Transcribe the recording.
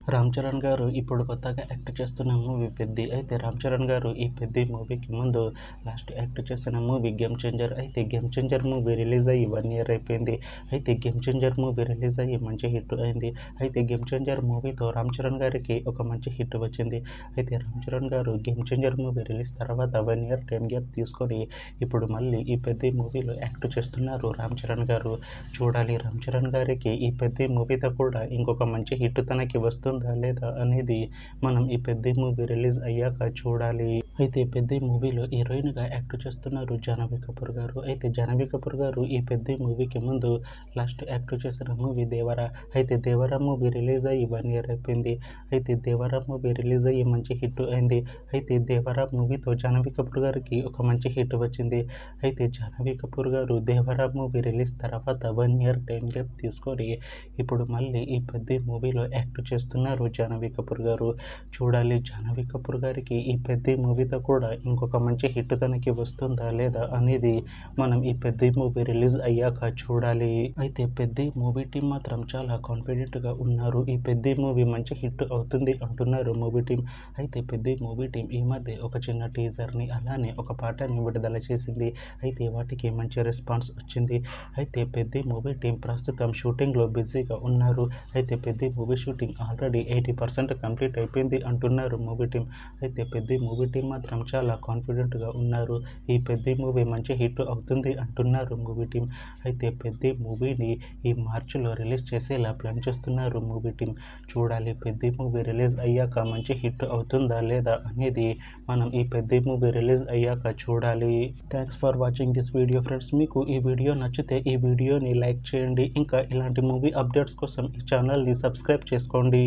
రామ్ చరణ్ గారు ఇప్పుడు కొత్తగా యాక్ట్ చేస్తున్న మూవీ 'పెద్ది'. అయితే రామ్ చరణ్ గారు ఈ 'పెద్ది' మూవీకి ముందు లాస్ట్ యాక్ట్ చేసిన మూవీ 'గేమ్ చేంజర్'. అయితే 'గేమ్ చేంజర్' మూవీ రిలీజ్ అయ్యి 1 ఇయర్ అయిపోయింది. అయితే 'గేమ్ చేంజర్' మూవీ రిలీజ్ అయ్యి మంచి హిట్ అయింది. అయితే 'గేమ్ చేంజర్' మూవీతో రామ్ చరణ్ గారికి ఒక మంచి హిట్ వచ్చింది. అయితే రామ్ చరణ్ గారు 'గేమ్ చేంజర్' మూవీ రిలీజ్ తర్వాత 1 ఇయర్ టైం గ్యాప్ తీసుకొని ఇప్పుడు మళ్ళీ ఈ 'పెద్ది' మూవీలో యాక్ట్ చేస్తున్నారు రామ్ చరణ్ గారు. చూడాలి రామ్ చరణ్ గారికి ఈ 'పెద్ది' మూవీతో కూడా ఇంకొక మంచి హిట్ తనకి వస్తుందా లేదా అనేది మనం ఈ 'పెద్ది' మూవీ రిలీజ్ అయ్యాక చూడాలి. అయితే 'పెద్ది' మూవీలో హీరోయిన్గా యాక్ట్ చేస్తున్నారు జాహ్నవి కపూర్ గారు. అయితే జాహ్నవి కపూర్ గారు ఈ 'పెద్ది' మూవీకి ముందు లాస్ట్ యాక్ట్ చేసిన మూవీ 'దేవర'. అయితే 'దేవర' మూవీ రిలీజ్ అయ్యి 1 ఇయర్ అయిపోయింది. అయితే 'దేవర' మూవీ రిలీజ్ అయ్యి మంచి హిట్ అయింది. అయితే 'దేవర' మూవీతో జాహ్నవి కపూర్ గారికి ఒక మంచి హిట్ వచ్చింది. అయితే జాహ్నవి కపూర్ గారు 'దేవర' మూవీ రిలీజ్ తర్వాత 1 ఇయర్ టైం గ్యాప్ తీసుకొని ఇప్పుడు మళ్ళీ ఈ 'పెద్ది' మూవీలో యాక్ట్ చేస్తున్నారు జాహ్నవి కపూర్ గారు. చూడాలి జాహ్నవి కపూర్ గారికి ఈ 'పెద్ది' మూవీతో కూడా ఇంకొక మంచి హిట్ తనకి వస్తుందా లేదా అనేది మనం ఈ 'పెద్ది' మూవీ రిలీజ్ అయ్యాక చూడాలి. అయితే 'పెద్ది' మూవీ టీం మాత్రం చాలా కాన్ఫిడెంట్గా ఉన్నారు. ఈ 'పెద్ది' మూవీ మంచి హిట్ అవుతుంది అంటున్నారు మూవీ టీం. అయితే 'పెద్ది' మూవీ టీం ఈ మధ్య ఒక చిన్న టీజర్ని అలానే ఒక పాటని విడుదల చేసింది. అయితే వాటికి మంచి రెస్పాన్స్ వచ్చింది. అయితే 'పెద్ది' మూవీ టీం ప్రస్తుతం షూటింగ్లో బిజీగా ఉన్నారు. అయితే 'Peddi' movie shooting already 80% complete అయిపోయింది అంటున్నారు మూవీ టీం. అయితే 'పెద్ది' మూవీ టీం మాత్రం చాలా కాన్ఫిడెంట్గా ఉన్నారు. ఈ 'పెద్ది' మూవీ మంచి హిట్ అవుతుంది అంటున్నారు మూవీ టీం. అయితే 'పెద్ది' మూవీని ఈ మార్చిలో రిలీజ్ చేసేలా ప్లాన్ చేస్తున్నారు మూవీ టీం. చూడాలి 'పెద్ది' మూవీ రిలీజ్ అయ్యాక మంచి హిట్ అవుతుందా లేదా అనేది మనం ఈ 'పెద్ది' మూవీ రిలీజ్ అయ్యాక చూడాలి. Thanks for watching this video friends. మీకు ఈ వీడియో నచ్చితే ఈ వీడియోని లైక్ చేయండి. ఇంకా ఇలాంటి మూవీ అప్డేట్స్ కోసం ఈ ఛానల్ని సబ్స్క్రైబ్ చేసుకోండి.